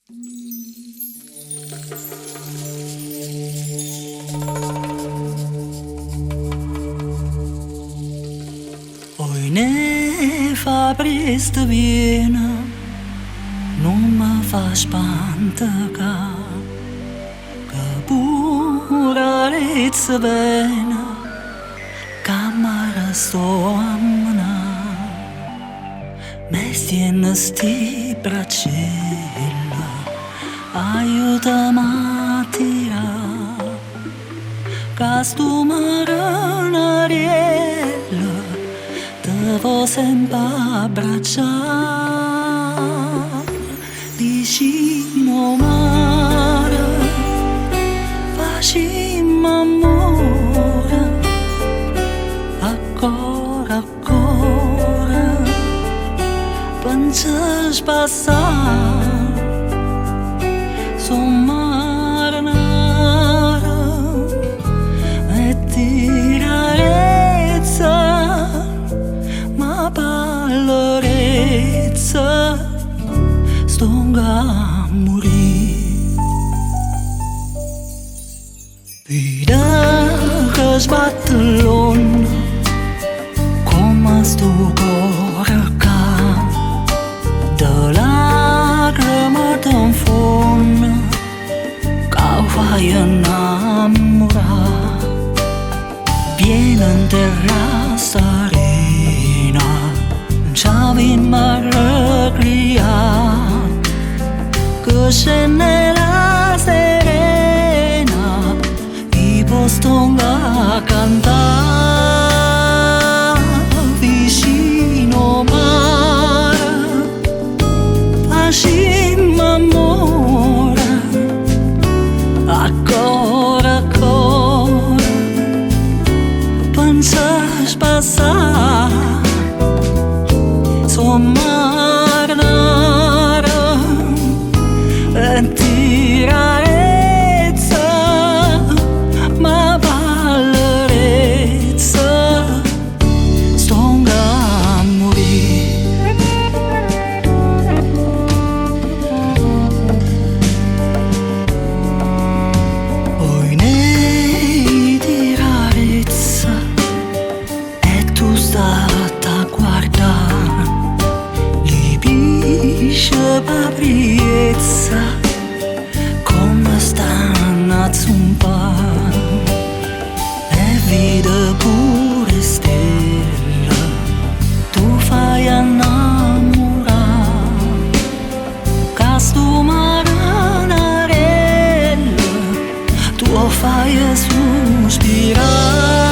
Oi ne fa brist viena, non mi fa spantare, che pure rezza bene, camera sto a mena, me stiene sti braccella, aiutami a tirare, che sto marinariello, devo sempre abbracciare, vicino mare, facciamo amore, ancora, ancora, pensa spassare, son marinara e tirarezza, ma ballerezza, stonga a morire. Vita che sbatte l'onda, come sto cuore ca, de lacrime t'infonda, che fai innamorare, vieni in terra serena, c'avim a recriare, che scende la serena, i postonga a cantare, vicino mare, facciamo amore, ancora, ancora, pensa spassare, son marinara e tirarezza, ma ballerezza, stonga a morire. Oi ne tirarezza e tu stai a guardare, li bisce papriezza, come stanno a zumpare, e vede pure stelle, tu fai innamorare, che sto marinarello, tu fai sospirare.